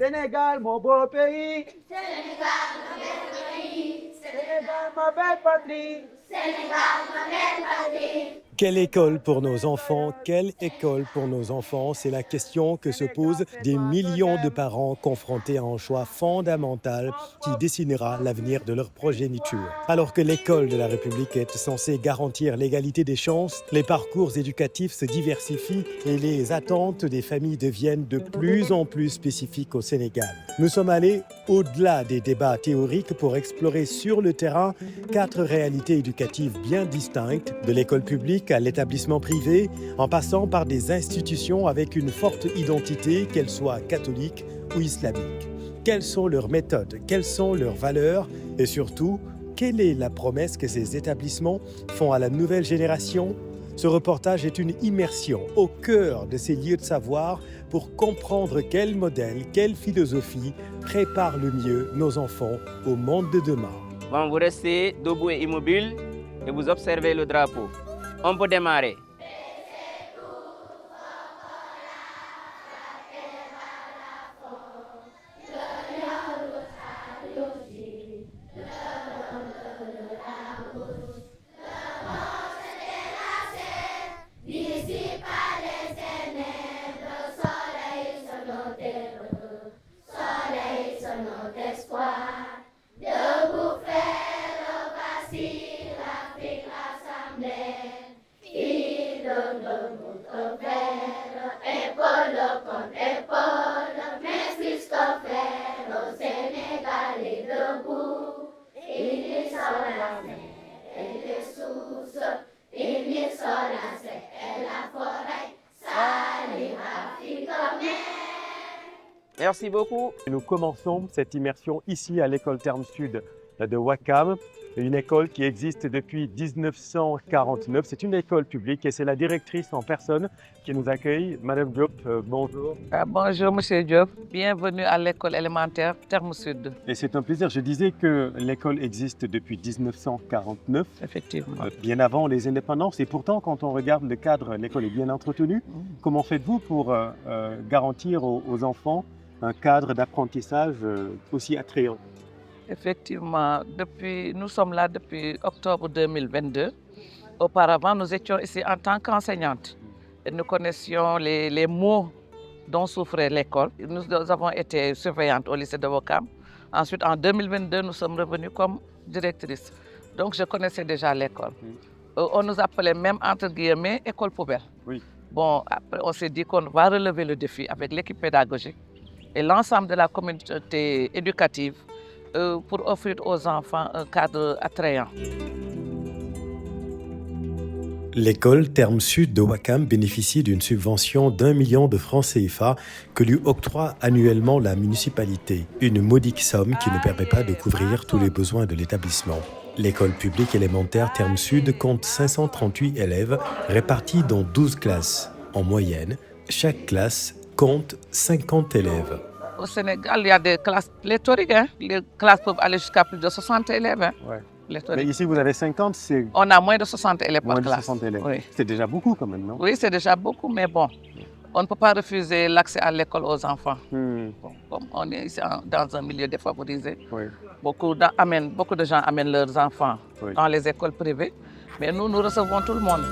Sénégal, mon beau pays. Sénégal, ma belle pays. Sénégal, ma belle patrie. Sénégal, ma belle patrie. Quelle école pour nos enfants? Quelle école pour nos enfants? C'est la question que se posent des millions de parents confrontés à un choix fondamental qui dessinera l'avenir de leur progéniture. Alors que l'école de la République est censée garantir l'égalité des chances, les parcours éducatifs se diversifient et les attentes des familles deviennent de plus en plus spécifiques au Sénégal. Nous sommes allés au-delà des débats théoriques pour explorer sur le terrain 4 réalités éducatives bien distinctes, de l'école publique à l'établissement privé, en passant par des institutions avec une forte identité, qu'elles soient catholiques ou islamiques. Quelles sont leurs méthodes? Quelles sont leurs valeurs? Et surtout, quelle est la promesse que ces établissements font à la nouvelle génération? Ce reportage est une immersion au cœur de ces lieux de savoir pour comprendre quel modèle, quelle philosophie prépare le mieux nos enfants au monde de demain. Bon, vous restez debout et immobile et vous observez le drapeau. On peut démarrer. Merci beaucoup. Nous commençons cette immersion ici à l'école Terme Sud de Ouakam, une école qui existe depuis 1949. C'est une école publique et c'est la directrice en personne qui nous accueille. Madame Diop, bonjour. Bonjour Monsieur Diop, bienvenue à l'école élémentaire Terme Sud. Et c'est un plaisir. Je disais que l'école existe depuis 1949, Effectivement. bien avant les indépendances. Et pourtant, quand on regarde le cadre, l'école est bien entretenue. Comment faites-vous pour garantir aux enfants un cadre d'apprentissage aussi attrayant? Effectivement, nous sommes là depuis octobre 2022. Auparavant, nous étions ici en tant qu'enseignantes et nous connaissions les maux dont souffrait l'école. Nous avons été surveillantes au lycée de Ouakam. Ensuite, en 2022, nous sommes revenus comme directrice. Donc, je connaissais déjà l'école. On nous appelait même, entre guillemets, école poubelle. Oui. Bon, après, on s'est dit qu'on va relever le défi avec l'équipe pédagogique et l'ensemble de la communauté éducative pour offrir aux enfants un cadre attrayant. L'école Terme Sud de Ouakam bénéficie d'une subvention d'1 million de francs CFA que lui octroie annuellement la municipalité, une modique somme qui ne permet pas de couvrir tous les besoins de l'établissement. L'école publique élémentaire Terme Sud compte 538 élèves répartis dans 12 classes. En moyenne, chaque classe compte 50 élèves. Au Sénégal, il y a des classes pléthoriques. Les classes peuvent aller jusqu'à plus de 60 élèves. Ouais. Mais ici, vous avez 50, c'est On a moins de 60 élèves moins par de classe. 60 élèves. Oui. C'est déjà beaucoup quand même, non? Oui, c'est déjà beaucoup, mais bon, on ne peut pas refuser l'accès à l'école aux enfants. Bon, comme on est ici dans un milieu défavorisé, Oui. beaucoup de gens amènent leurs enfants dans les écoles privées, mais nous recevons tout le monde.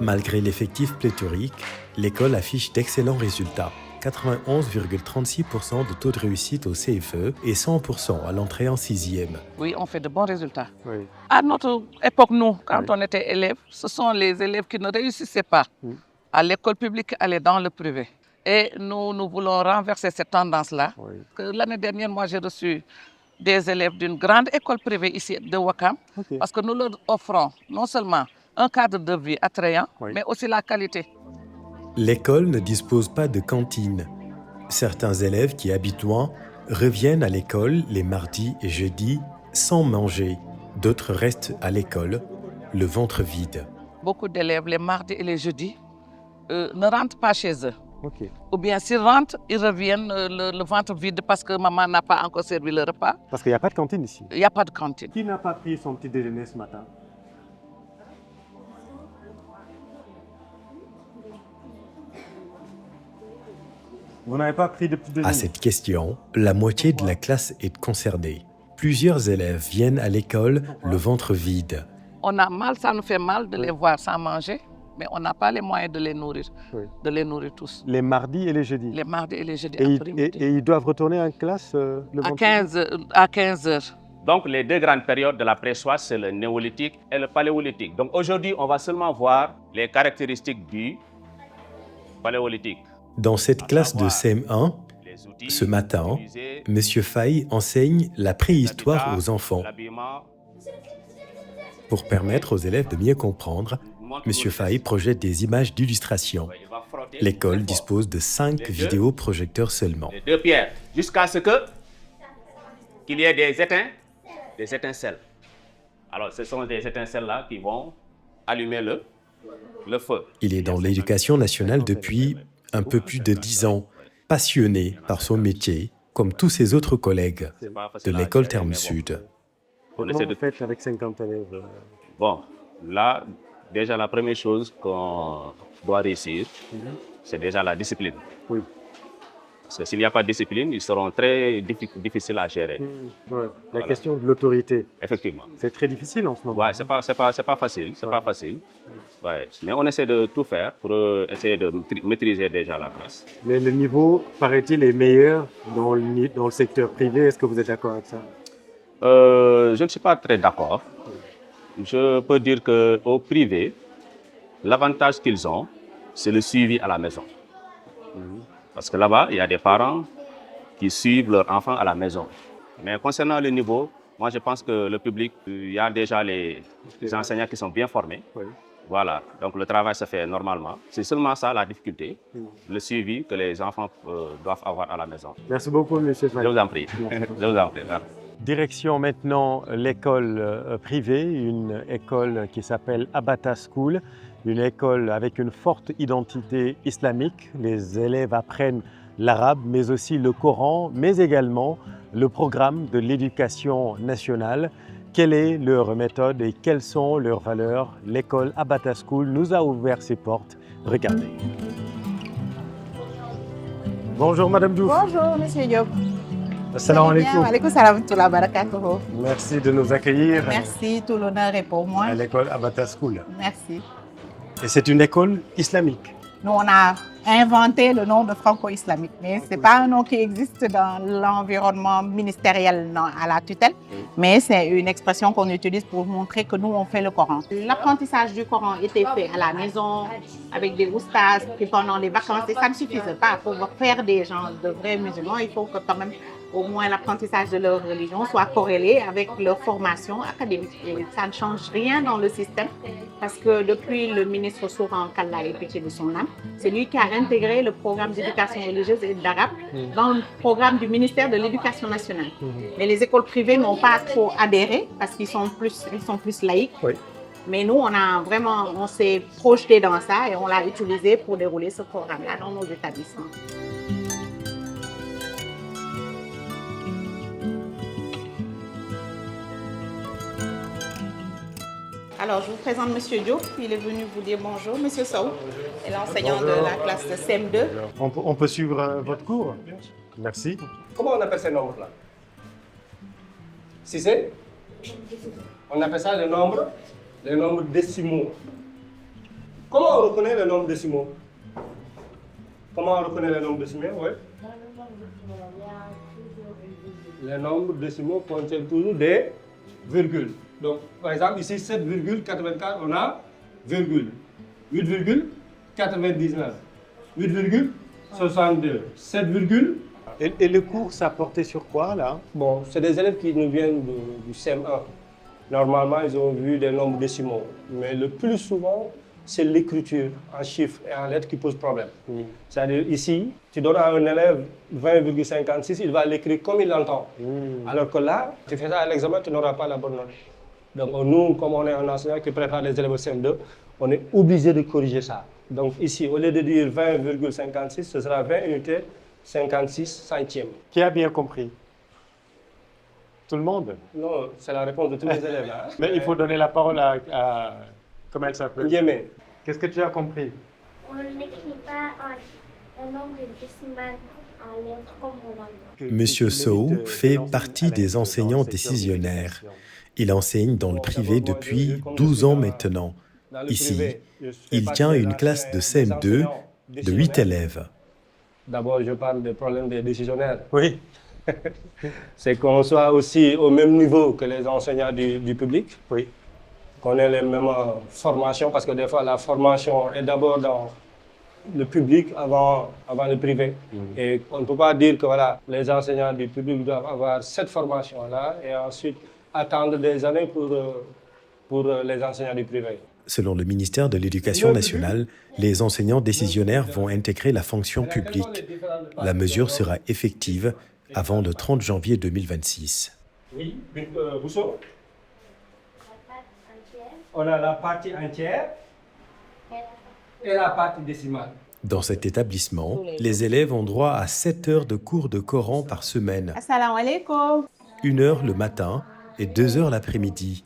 Malgré l'effectif pléthorique, l'école affiche d'excellents résultats. 91,36% de taux de réussite au CFE et 100% à l'entrée en 6e. Oui, on fait de bons résultats. Oui. À notre époque, nous, quand on était élèves, ce sont les élèves qui ne réussissaient pas à l'école publique, aller dans le privé. Et nous voulons renverser cette tendance-là. L'année dernière, moi, j'ai reçu des élèves d'une grande école privée ici de Ouakam, parce que nous leur offrons non seulement un cadre de vie attrayant, mais aussi la qualité. L'école ne dispose pas de cantine. Certains élèves qui habitent loin reviennent à l'école les mardis et jeudis sans manger. D'autres restent à l'école, le ventre vide. Beaucoup d'élèves, les mardis et les jeudis, ne rentrent pas chez eux. Ou bien s'ils rentrent, ils reviennent le ventre vide parce que maman n'a pas encore servi le repas. Parce qu'il n'y a pas de cantine ici. Il n'y a pas de cantine. Qui n'a pas pris son petit déjeuner ce matin? Vous n'avez pas pris de petit déjeuner? À cette question, la moitié de la classe est concernée. Plusieurs élèves viennent à l'école le ventre vide. On a mal, ça nous fait mal de les voir sans manger, mais on n'a pas les moyens de les nourrir, Oui. de les nourrir tous. Les mardis et les jeudis. Les mardis et les jeudis Et, après-midi. et ils doivent retourner en classe le À vendredi? 15 heures. Donc, les deux grandes périodes de la préhistoire, c'est le néolithique et le paléolithique. Donc, aujourd'hui, on va seulement voir les caractéristiques du paléolithique. Dans cette classe de CM1, Les outils ce matin, utilisés, M. Faye enseigne la préhistoire l'habitat, aux enfants. l'habillement. Pour permettre aux élèves de mieux comprendre, M. Faye projette des images d'illustration. Il va frotter L'école très fort. dispose de 5 vidéoprojecteurs seulement. Les deux pierres, jusqu'à ce qu'il y ait des étincelles. Alors, ce sont des étincelles-là qui vont allumer le feu. Il est dans l'éducation nationale depuis un peu plus de 10 ans, passionné par son métier, comme tous ses autres collègues C'est pas de facile à l'école gérer, Terme mais bon. Sud. On Comment essaie vous de... faites avec 50 élèves? Bon, là, déjà, la première chose qu'on doit réussir, c'est déjà la discipline. Oui. Parce que s'il n'y a pas de discipline, ils seront très difficiles à gérer. Ouais. La Voilà. question de l'autorité, Effectivement. c'est très difficile en ce moment. Ouais, c'est pas facile, c'est pas facile. Ouais. Mais on essaie de tout faire pour essayer de maîtriser déjà la classe. Mais le niveau, paraît-il, est meilleur dans le secteur privé. Est-ce que vous êtes d'accord avec ça? Je ne suis pas très d'accord. Je peux dire qu'au privé, l'avantage qu'ils ont, c'est le suivi à la maison. Parce que là-bas, il y a des parents qui suivent leurs enfants à la maison. Mais concernant le niveau, moi je pense que le public, il y a déjà les enseignants qui sont bien formés. Oui. Voilà, donc le travail se fait normalement. C'est seulement ça la difficulté, le suivi que les enfants doivent avoir à la maison. Merci beaucoup, M. Faye. Je vous en prie. Je vous en prie. Direction maintenant l'école privée, une école qui s'appelle Abata School, une école avec une forte identité islamique. Les élèves apprennent l'arabe, mais aussi le Coran, mais également le programme de l'éducation nationale. Quelle est leur méthode et quelles sont leurs valeurs? L'école Abata School nous a ouvert ses portes. Regardez. Bonjour Madame Douf. Bonjour, Monsieur Diop. Assalamu alaikum. Alaikum salam wa rahmatullahi wa barakatuh. Merci de nous accueillir Merci, tout l'honneur est pour moi. à l'école Abata School. Merci. Et c'est une école islamique. Nous, on a inventé le nom de franco-islamique, mais ce n'est pas un nom qui existe dans l'environnement ministériel à la tutelle, mais c'est une expression qu'on utilise pour montrer que nous, on fait le Coran. L'apprentissage du Coran était fait à la maison, avec des oustas, puis pendant les vacances, et ça ne suffisait pas. Pour faire des gens de vrais musulmans, il faut que quand même au moins l'apprentissage de leur religion soit corrélé avec leur formation académique. Et ça ne change rien dans le système parce que depuis le ministre Souran Kalla et pitié de son âme, c'est lui qui a intégré le programme d'éducation religieuse et d'arabe dans le programme du ministère de l'Éducation nationale. Mais les écoles privées n'ont pas trop adhéré parce qu'ils sont plus laïques. Oui. Mais nous, on s'est projeté dans ça et on l'a utilisé pour dérouler ce programme-là dans nos établissements. Alors, je vous présente M. Diop. Il est venu vous dire bonjour. M. Sow est l'enseignant de la classe de CM2. On peut suivre votre cours? Merci. Comment on appelle ces nombres-là? Si c'est? On appelle ça les nombres décimaux. Comment on reconnaît les nombres décimaux? Comment on reconnaît les nombres décimaux? Oui. Les nombres décimaux contiennent toujours des virgules. Donc, par exemple, ici, 7,84, on a virgule. 8,99. 8,62. 7, Et le cours, ça portait sur quoi, là? bon, c'est des élèves qui nous viennent du CM1. Normalement, ils ont vu des nombres décimaux. Mais le plus souvent, c'est l'écriture en chiffres et en lettres qui pose problème. C'est-à-dire, ici, tu donnes à un élève 20,56, il va l'écrire comme il l'entend. Alors que là, tu fais ça à l'examen, tu n'auras pas la bonne note. Donc nous, comme on est un enseignant qui prépare les élèves au CM2, on est obligé de corriger ça. Donc ici, au lieu de dire 20,56, ce sera 20 unités 56 centièmes. Qui a bien compris? Tout le monde? Non, c'est la réponse de tous les élèves. Hein. Mais il faut donner la parole à comment elle s'appelle? Yémen. Qu'est-ce que tu as compris? On n'écrit pas Monsieur Sow fait partie des enseignants décisionnaires. Il enseigne dans le privé depuis 12 ans maintenant. Ici, il tient une classe de CM2 de 8 élèves. D'abord, je parle des problèmes des décisionnaires. Oui. C'est qu'on soit aussi au même niveau que les enseignants du public. Oui. Qu'on ait les mêmes formations, parce que des fois, la formation est d'abord dans le public avant le privé. Et on ne peut pas dire que voilà, les enseignants du public doivent avoir cette formation-là et ensuite attendre des années pour les enseignants du privé. Selon le ministère de l'Éducation nationale, les enseignants décisionnaires vont intégrer la fonction publique. La mesure sera effective avant le 30 janvier 2026. Oui, Bousso. On a la partie entière et la partie décimale. Dans cet établissement, les élèves ont droit à 7 heures de cours de Coran par semaine. Assalamu alaikum. 1 heure le matin et 2 heures l'après-midi.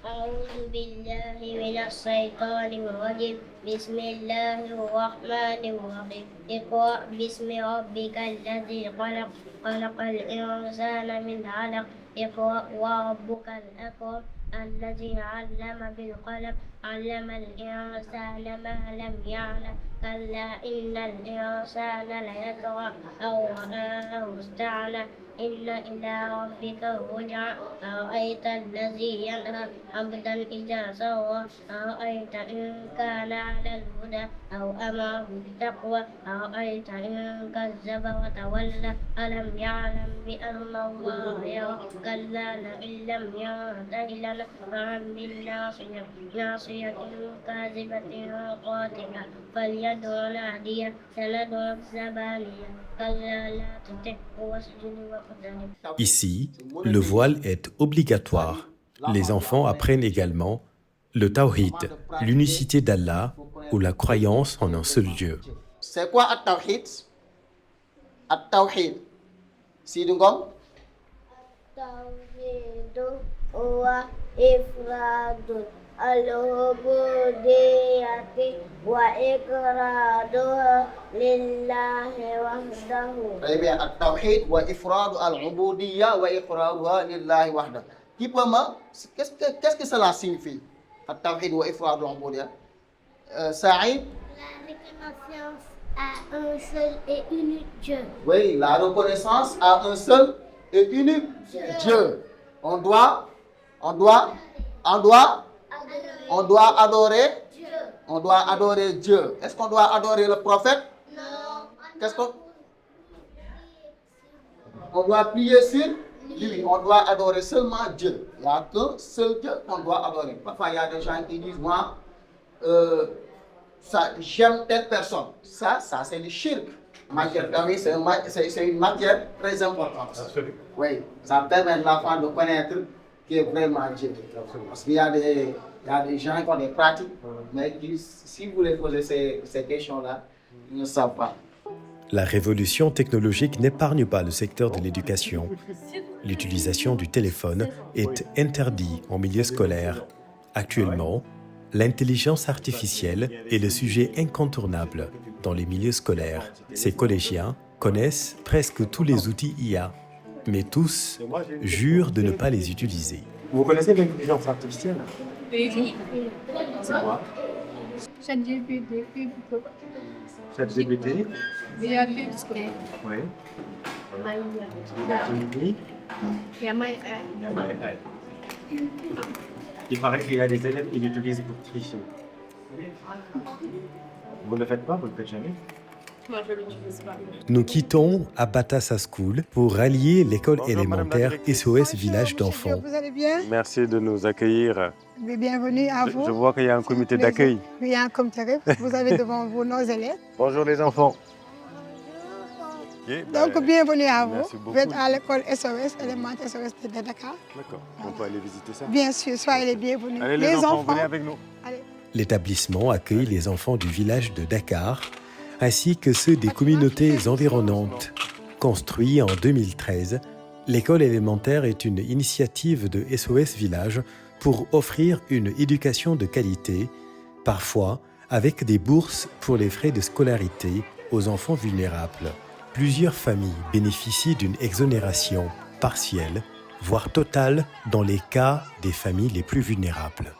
أعوذ بالله من الشيطان الرجيم بسم الله الرحمن الرحيم اقرأ باسم ربك الذي خلق خلق الإنسان من علق اقرأ وربك الأكرم الذي علم بالقلم علم الإنسان ما لم يعلم كلا إن الإنسان ليطغى أو رآه استعلى إن إلى ربك الرجع أرأيت الذي ينهى عبدا إذا سوى أرأيت إن كان على الهدى أو أمر بالتقوى أرأيت إن كذب وتولى ألم يعلم بأن الله يرى كلا لئن لم ينته لنفعا بالناصية ناصية كاذبة قاتلة فليدع نادية سندع الزبانية كلا لا تطعه واسجد واقترب. Ici, le voile est obligatoire. Les enfants apprennent également le tawhid, l'unicité d'Allah ou la croyance en un seul Dieu. C'est quoi at-tawhid? At-tawhid. Sidi Ngom? التوحيد هو إفراد العبودية وإقرارها لله وحده. Très bien. At-tawhid wa ifradu al-ubudiyya wa iqraruha lillahi wahda. Qu'est-ce que cela signifie? At-tawhid wa ifradu al-ubudiyya. Saïd? La reconnaissance à un seul et unique Dieu. Oui, la reconnaissance à un seul et unique Dieu. On doit adorer. On doit adorer Dieu. Est-ce qu'on doit adorer le prophète? Non. Qu'est-ce qu'on doit prier sur lui? On doit adorer seulement Dieu. Il n'y a qu'un seul Dieu qu'on doit adorer. Parfois, il y a des gens qui disent, moi, j'aime telle personne. Ça c'est le shirk. C'est une matière très importante. Absolument. Oui, ça permet à l'enfant de connaître qui est vraiment Dieu. Parce qu'il y a des gens qui ont des pratiques, mais qui, si vous les posez ces questions-là, ils ne savent pas. La révolution technologique n'épargne pas le secteur de l'éducation. L'utilisation du téléphone est interdite en milieu scolaire. Actuellement, l'intelligence artificielle est le sujet incontournable dans les milieux scolaires. Ces collégiens connaissent presque tous les outils IA, mais tous jurent de ne pas les utiliser. Vous connaissez l'intelligence artificielle? Oui. C'est quoi? ChatGPT. ChatGPT? Il y a des discours. Oui. Il y a my Il paraît qu'il y a des élèves qui l'utilisent pour tricher. Vous ne le faites pas, vous ne le faites jamais? Moi, je l'utilise pas. Nous quittons Abatassa School pour rallier l'école élémentaire SOS Village d'enfants. Vous allez bien? Merci de nous accueillir. Bienvenue à vous. Je vois qu'il y a un comité d'accueil. Oui, il y a un comité. Vous avez devant vous nos élèves. Bonjour les enfants. Donc, bienvenue à vous. Merci beaucoup. Vous êtes à l'école SOS, élémentaire SOS de Dakar. D'accord, on peut aller visiter ça. Bien sûr, soyez les bienvenus. Allez les enfants, venez avec nous. Allez. L'établissement accueille les enfants du village de Dakar, ainsi que ceux des communautés environnantes. Construit en 2013, l'école élémentaire est une initiative de SOS Village pour offrir une éducation de qualité, parfois avec des bourses pour les frais de scolarité aux enfants vulnérables. Plusieurs familles bénéficient d'une exonération partielle, voire totale dans les cas des familles les plus vulnérables.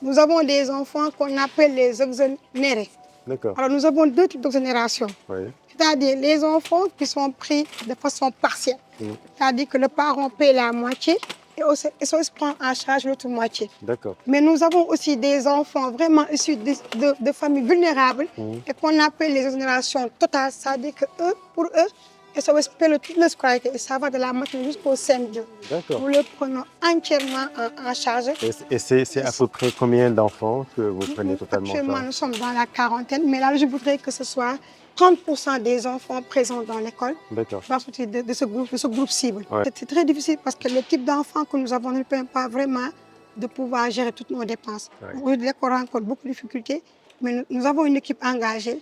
Nous avons des enfants qu'on appelle les exonérés. D'accord. Alors nous avons deux types d'exonération. Oui. C'est-à-dire les enfants qui sont pris de façon partielle. C'est-à-dire que le parent paie la moitié et SOS prend en charge l'autre moitié. D'accord. Mais nous avons aussi des enfants vraiment issus de familles vulnérables et qu'on appelle les exonérations totales. C'est-à-dire que pour eux, SOS paie toute la scolarité et ça va de la maternelle jusqu'au CM2. D'accord. Nous le prenons entièrement en charge. Et c'est à peu près combien d'enfants que vous prenez totalement en Actuellement, charge? nous sommes dans la quarantaine, mais là, je voudrais que ce soit 30% des enfants présents dans l'école D'accord. de ce groupe cible. Ouais. C'est très difficile parce que le type d'enfants que nous avons ne permet pas vraiment de pouvoir gérer toutes nos dépenses. Ouais. L'école rencontre beaucoup de difficultés, mais nous avons une équipe engagée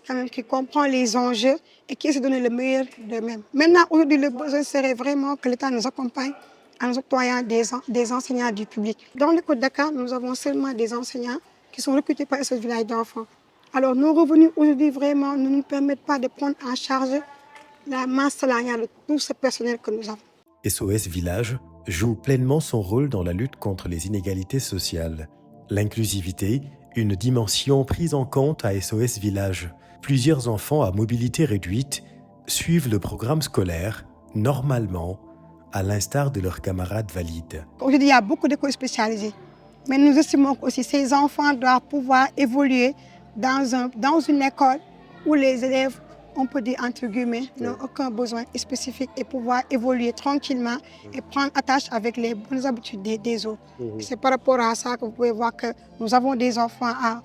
quand même, qui comprend les enjeux et qui essaie de donner le meilleur d'eux-mêmes. Maintenant, aujourd'hui, le besoin serait vraiment que l'État nous accompagne en nous octroyant des enseignants du public. Dans l'école de Dakar, nous avons seulement des enseignants qui sont recrutés par ce village d'enfants. Alors, nos revenus aujourd'hui, vraiment, ne nous permettent pas de prendre en charge la masse salariale de tout ce personnel que nous avons. SOS Village joue pleinement son rôle dans la lutte contre les inégalités sociales. L'inclusivité, une dimension prise en compte à SOS Village. Plusieurs enfants à mobilité réduite suivent le programme scolaire normalement, à l'instar de leurs camarades valides. Aujourd'hui, il y a beaucoup d'écoles spécialisées, mais nous estimons aussi que ces enfants doivent pouvoir évoluer dans une école où les élèves, on peut dire entre guillemets, n'ont aucun besoin spécifique et pouvoir évoluer tranquillement et prendre attache avec les bonnes habitudes des autres. C'est par rapport à ça que vous pouvez voir que nous avons des enfants à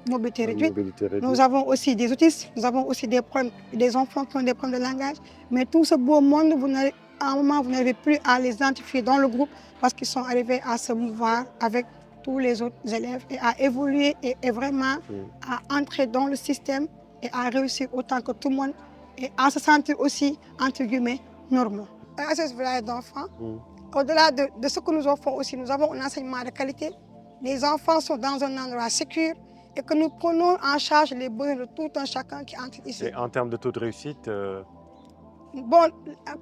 mobilité réduite. Nous avons aussi des autistes, nous avons aussi des enfants qui ont des problèmes de langage. Mais tout ce beau monde, à un moment, vous n'arrivez plus à les identifier dans le groupe parce qu'ils sont arrivés à se mouvoir avec tous les autres élèves et à évoluer et vraiment à entrer dans le système et à réussir autant que tout le monde et à se sentir aussi, entre guillemets, normaux. À ce village d'enfants, au-delà de ce que nous offrons aussi, nous avons un enseignement de qualité. Les enfants sont dans un endroit sécur et que nous prenons en charge les besoins de tout un chacun qui entre ici. Et en termes de taux de réussite Bon,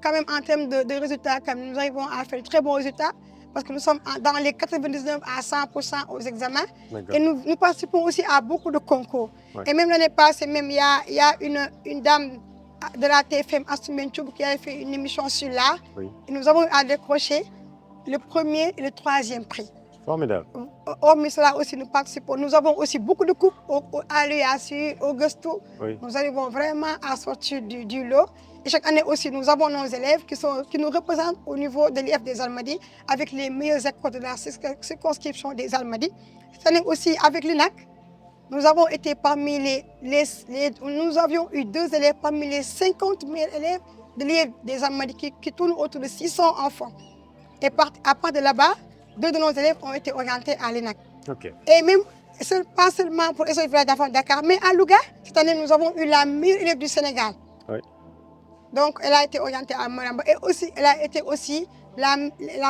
quand même en termes de résultats, quand même, nous arrivons à faire de très bons résultats parce que nous sommes dans les 99 à 100% aux examens. Et nous participons aussi à beaucoup de concours. Et même l'année passée, il y a une dame de la TFM, Assoumane Tchoub, qui a fait une émission sur l'art. Et nous avons eu à décrocher le premier et le troisième prix. Formidable. Hormis cela aussi, nous participons. Nous avons aussi beaucoup de coupes à l'UASU, au Gusto. Nous arrivons vraiment à sortir du lot. Et chaque année aussi, nous avons nos élèves qui nous représentent au niveau de l'IF des Almadies avec les meilleures écoles de la circonscription des Almadies. Cette année aussi, avec l'INAC, nous avons été parmi nous avions eu 2 élèves parmi les 50 000 élèves de l'IF des Almadies qui tournent autour de 600 enfants. Et à part de là-bas, 2 de nos élèves ont été orientés à l'INAC. Et même, pas seulement pour SOS Village d'enfants de Dakar, mais à Louga, cette année, nous avons eu la meilleure élève du Sénégal. Donc, elle a été orientée à Moramba et aussi, elle a été aussi la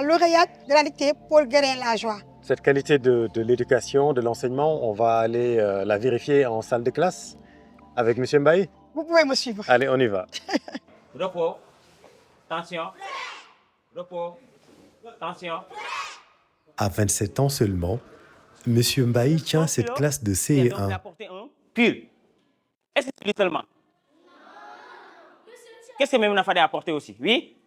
lauréate de la dictée Paul Guérin-Lajoie. Cette qualité de l'éducation, de l'enseignement, on va aller la vérifier en salle de classe avec M. Mbaye. Vous pouvez me suivre. Allez, on y va. Repos. Tension. Repos. Tension. À 27 ans seulement, M. Mbaye tient cette classe de CE1. Pur. Est-ce que c'est lui seulement? Qu'est-ce que même on a fallu apporter aussi? Oui?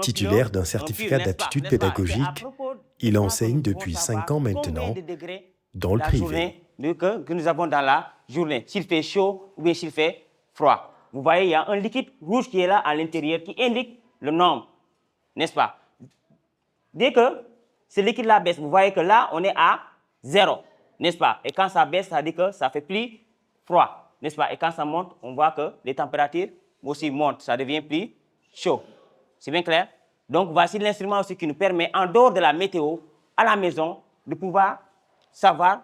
Titulaire d'un certificat d'aptitude pédagogique, il enseigne depuis 5 ans maintenant dans le privé. Que nous avons dans la journée, s'il fait chaud ou bien s'il fait froid. Vous voyez, il y a un liquide rouge qui est là à l'intérieur qui indique le nombre, n'est-ce pas? Dès que ce liquide-là baisse, vous voyez que là, on est à 0, n'est-ce pas? Et quand ça baisse, ça dit que ça fait plus froid, n'est-ce pas? Et quand ça monte, on voit que les températures aussi montent, ça devient plus chaud. C'est bien clair? Donc, voici l'instrument aussi qui nous permet, en dehors de la météo, à la maison, de pouvoir savoir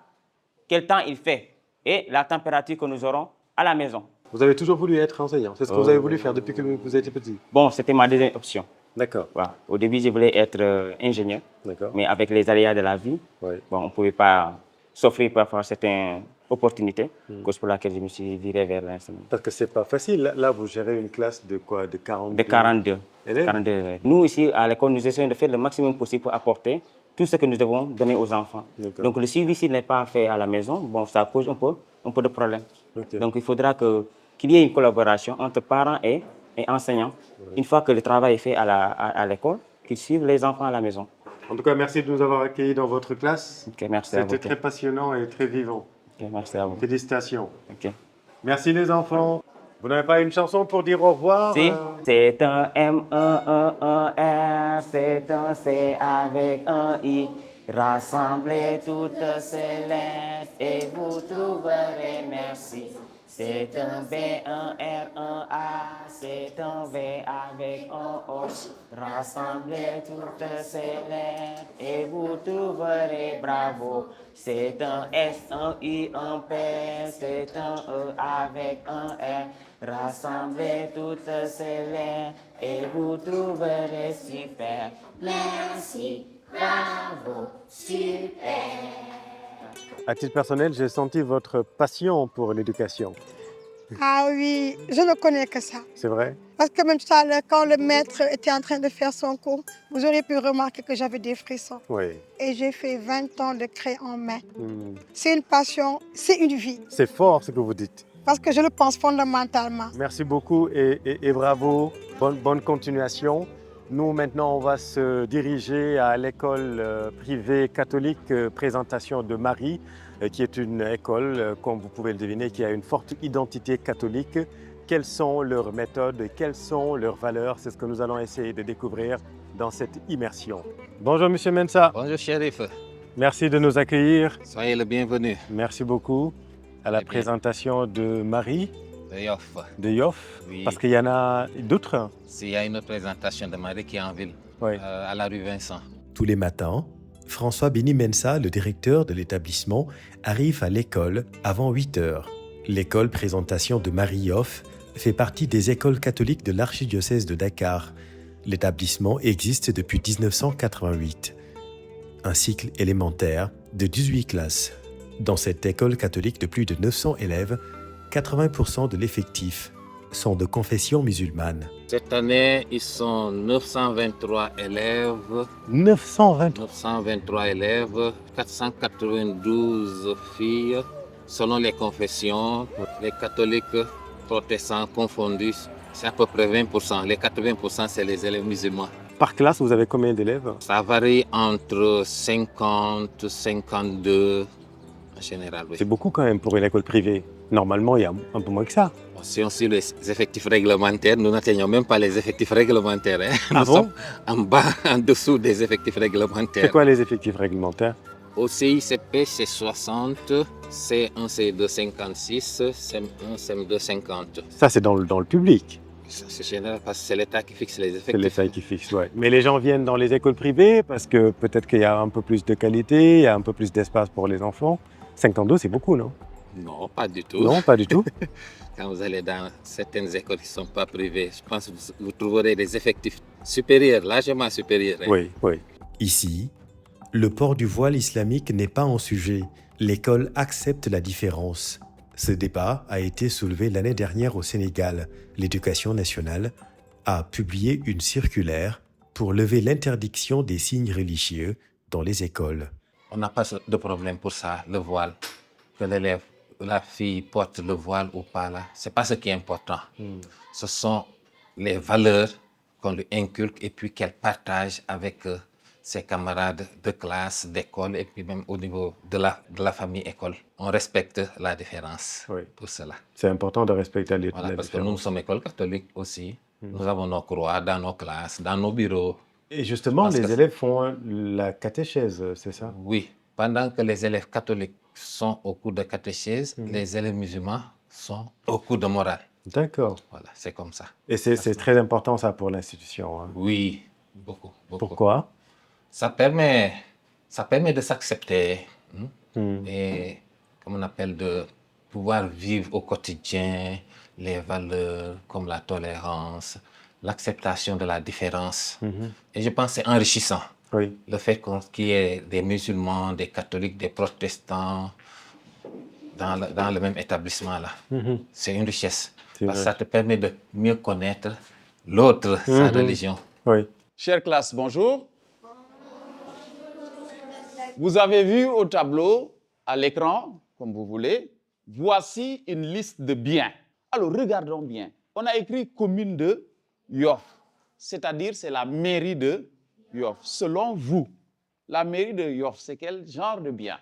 quel temps il fait et la température que nous aurons à la maison. Vous avez toujours voulu être enseignant? C'est ce que vous avez voulu faire depuis que vous étiez petit? Bon, c'était ma deuxième option. D'accord. Voilà. Au début, je voulais être ingénieur, D'accord. mais avec les aléas de la vie, Oui. bon, on ne pouvait pas s'offrir parfois certaines opportunités, cause pour laquelle je me suis viré vers l'enseignement. Parce que c'est pas facile. Là, vous gérez une classe de quoi? De 42 De 42. élèves? 42 élèves. Nous, ici, à l'école, nous essayons de faire le maximum possible pour apporter tout ce que nous devons donner aux enfants. D'accord. Donc, le suivi, s'il n'est pas fait à la maison, bon, ça pose un peu de problème. Ok. Donc, il faudra qu'il y ait une collaboration entre parents et enseignants. Une fois que le travail est fait à l'école, qu'ils suivent les enfants à la maison. En tout cas, merci de nous avoir accueillis dans votre classe. Ok, merci à vous. C'était très passionnant et très vivant. Ok, merci à vous. Félicitations. Ok. Merci les enfants. Vous n'avez pas une chanson pour dire au revoir? Si. C'est un M, un R, c'est un C avec un I. Rassemblez toutes ces lettres et vous trouverez merci. C'est un B, un R, un A, c'est un V avec un O. Rassemblez toutes ces lettres et vous trouverez bravo. C'est un S, un I, un P, c'est un E avec un R. Rassemblez toutes ces lettres et vous trouverez super. Merci, bravo, super. À titre personnel, j'ai senti votre passion pour l'éducation. Ah oui, je ne connais que ça. C'est vrai? Parce que même tout à l'heure, quand le maître était en train de faire son cours, vous aurez pu remarquer que j'avais des frissons. Oui. Et j'ai fait 20 ans de craie en main. C'est une passion, c'est une vie. C'est fort ce que vous dites. Parce que je le pense fondamentalement. Merci beaucoup et bravo. Bonne continuation. Nous, maintenant, on va se diriger à l'école privée catholique Présentation de Marie, qui est une école, comme vous pouvez le deviner, qui a une forte identité catholique. Quelles sont leurs méthodes, quelles sont leurs valeurs? C'est ce que nous allons essayer de découvrir dans cette immersion. Bonjour, Monsieur Mensa. Bonjour, shérif. Merci de nous accueillir. Soyez le bienvenu. Merci beaucoup à la présentation de Marie. De Yoff. De Yoff, Oui. parce qu'il y en a d'autres. S'il y a une autre présentation de Marie qui est en ville, Oui. à la rue Vincent. Tous les matins, François Beni Mensa, le directeur de l'établissement, arrive à l'école avant 8 heures. L'école Présentation de Marie Yoff fait partie des écoles catholiques de l'archidiocèse de Dakar. L'établissement existe depuis 1988. Un cycle élémentaire de 18 classes. Dans cette école catholique de plus de 900 élèves, 80% de l'effectif sont de confession musulmane. Cette année, ils sont 923 élèves. 923 élèves, 492 filles, selon les confessions. Les catholiques, protestants confondus, c'est à peu près 20%. Les 80%, c'est les élèves musulmans. Par classe, vous avez combien d'élèves? Ça varie entre 50, 52 en général. Oui. C'est beaucoup quand même pour une école privée. Normalement, il y a un peu moins que ça. Si on suit les effectifs réglementaires, nous n'atteignons même pas les effectifs réglementaires. Hein. Ah Nous bon? sommes en bas, en dessous des effectifs réglementaires. C'est quoi les effectifs réglementaires? Au CICP, c'est 60, C1, C2, 56, CM1, CM2, 50. Ça, c'est dans le public. C'est général parce que c'est l'État qui fixe les effectifs. C'est l'État qui fixe, ouais. Mais les gens viennent dans les écoles privées parce que peut-être qu'il y a un peu plus de qualité, il y a un peu plus d'espace pour les enfants. 52, c'est beaucoup, non? Non, pas du tout. Non, pas du tout. Quand vous allez dans certaines écoles qui ne sont pas privées, je pense que vous trouverez des effectifs supérieurs, largement supérieurs. Hein. Oui, oui. Ici, le port du voile islamique n'est pas un sujet. L'école accepte la différence. Ce débat a été soulevé l'année dernière au Sénégal. L'Éducation nationale a publié une circulaire pour lever l'interdiction des signes religieux dans les écoles. On n'a pas de problème pour ça, le voile. Que l'élève, la fille porte le voile ou pas là, c'est pas ce qui est important. Ce sont les valeurs qu'on lui inculque et puis qu'elle partage avec ses camarades de classe, d'école et puis même au niveau de la famille école. On respecte la différence pour cela. C'est important de respecter la Voilà, parce que différence. nous sommes école catholique aussi. Nous avons nos croix dans nos classes, dans nos bureaux. Et justement, Parce les que- élèves font la catéchèse, c'est ça? Oui, pendant que les élèves catholiques sont au cours de catéchèse, les élèves musulmans sont au cours de morale. D'accord. Voilà, c'est comme ça. Et c'est très important ça pour l'institution. Hein. Oui, beaucoup, beaucoup. Pourquoi? Ça permet de s'accepter et, comme on appelle, de pouvoir vivre au quotidien les valeurs comme la tolérance, l'acceptation de la différence. Et je pense que c'est enrichissant. Oui. Le fait qu'il y ait des musulmans, des catholiques, des protestants dans le même établissement là. C'est une richesse. Parce que ça te permet de mieux connaître l'autre, sa religion. Oui. Chère classe, bonjour. Vous avez vu au tableau, à l'écran, comme vous voulez, voici une liste de biens. Alors, regardons bien. On a écrit commune de Yoff, c'est-à-dire c'est la mairie de Yoff. Selon vous, la mairie de Yoff, c'est quel genre de bien?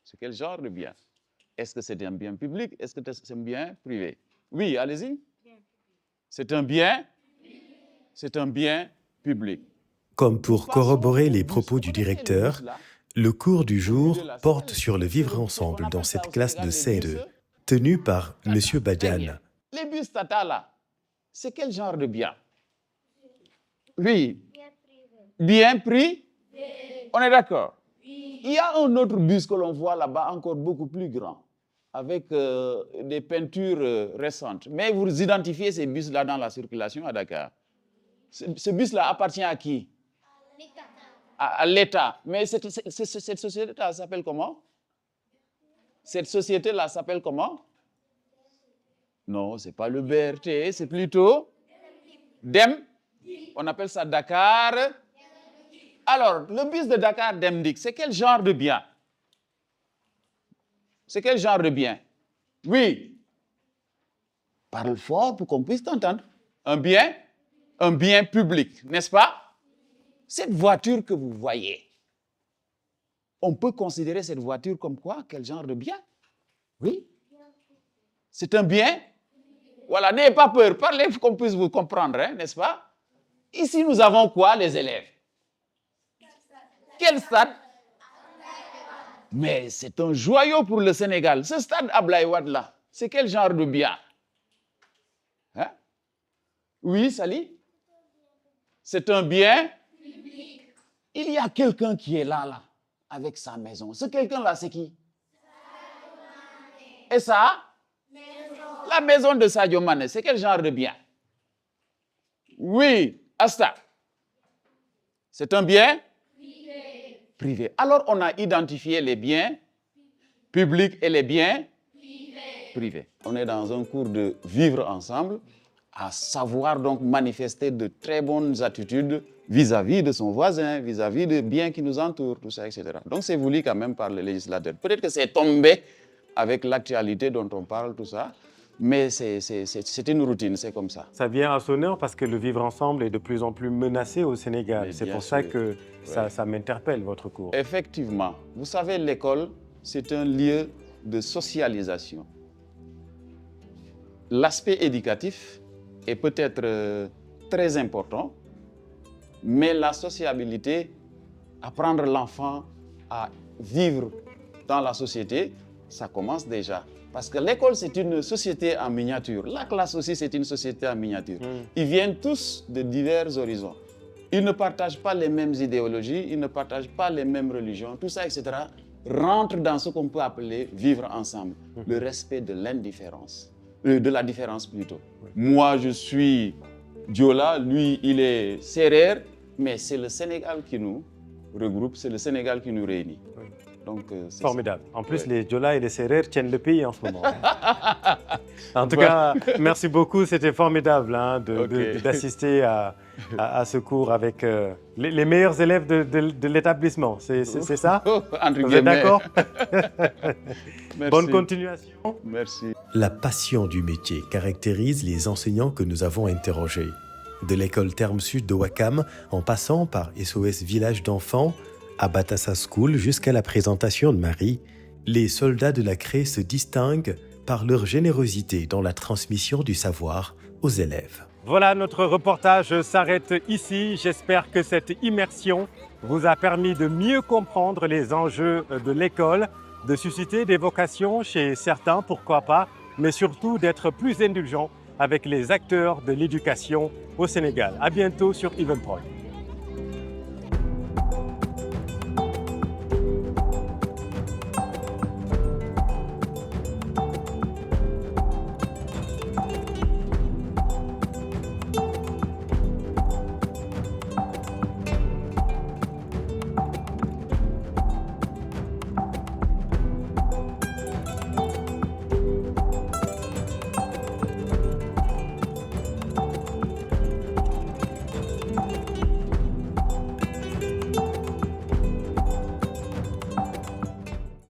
C'est quel genre de bien? Est-ce que c'est un bien public? Est-ce que c'est un bien privé? Oui, allez-y. C'est un bien? C'est un bien public. Comme pour corroborer les propos du directeur, le cours du jour porte sur le vivre ensemble dans cette classe de CE2, tenue par M. Badiane. Les bus Tata là, c'est quel genre de bien? Oui. Bien privé. On est d'accord? Il y a un autre bus que l'on voit là-bas, encore beaucoup plus grand, avec des peintures récentes. Mais vous identifiez ces bus-là dans la circulation à Dakar. Ce bus-là appartient à qui? À l'État. Mais cette société-là s'appelle comment? Cette société-là s'appelle comment? Non, ce n'est pas le BRT, c'est plutôt DEM. On appelle ça Dakar. Alors, le bus de Dakar Demdik, c'est quel genre de bien? C'est quel genre de bien? Oui. Parle fort pour qu'on puisse t'entendre. Un bien public, n'est-ce pas? Cette voiture que vous voyez, on peut considérer cette voiture comme quoi? Quel genre de bien? Oui. C'est un bien? Voilà, n'ayez pas peur, parlez pour qu'on puisse vous comprendre, hein, n'est-ce pas? Ici, nous avons quoi, les élèves? Quel stade? Mais c'est un joyau pour le Sénégal. Ce stade Ablaye Wade là, c'est quel genre de bien? Hein? Oui, Sali? C'est un bien? Il y a quelqu'un qui est là, avec sa maison. Ce quelqu'un-là, c'est qui? Et ça? La maison de Sadio Mané, c'est quel genre de bien? Oui, Asta. C'est un bien? Privé. Alors, on a identifié les biens publics et les biens privés. On est dans un cours de vivre ensemble, à savoir donc manifester de très bonnes attitudes vis-à-vis de son voisin, vis-à-vis des biens qui nous entourent, tout ça, etc. Donc, c'est voulu quand même par le législateur. Peut-être que c'est tombé avec l'actualité dont on parle, tout ça, mais c'est une routine, c'est comme ça. Ça vient à son heure parce que le vivre ensemble est de plus en plus menacé au Sénégal. C'est pour ça que ça m'interpelle, votre cours. Effectivement. Vous savez, l'école, c'est un lieu de socialisation. L'aspect éducatif est peut-être très important, mais la sociabilité, apprendre l'enfant à vivre dans la société, ça commence déjà. Parce que l'école, c'est une société en miniature. La classe aussi, c'est une société en miniature. Ils viennent tous de divers horizons. Ils ne partagent pas les mêmes idéologies, ils ne partagent pas les mêmes religions, tout ça, etc. rentre dans ce qu'on peut appeler vivre ensemble. Le respect de l'indifférence, de la différence plutôt. Moi, je suis Diola, lui, il est Sérère, mais c'est le Sénégal qui nous regroupe, c'est le Sénégal qui nous réunit. Donc, formidable. En plus, les Diola et les Sérères tiennent le pays en ce moment. En tout cas, merci beaucoup. C'était formidable d'assister à ce cours avec les meilleurs élèves de l'établissement. C'est ça? Vous êtes d'accord? Bonne continuation. Merci. La passion du métier caractérise les enseignants que nous avons interrogés. De l'école Terme Sud de Ouakam, en passant par SOS Village d'enfants, à Batassa School jusqu'à la présentation de Marie, les soldats de la craie se distinguent par leur générosité dans la transmission du savoir aux élèves. Voilà, notre reportage s'arrête ici. J'espère que cette immersion vous a permis de mieux comprendre les enjeux de l'école, de susciter des vocations chez certains, pourquoi pas, mais surtout d'être plus indulgent avec les acteurs de l'éducation au Sénégal. À bientôt sur Evenprod.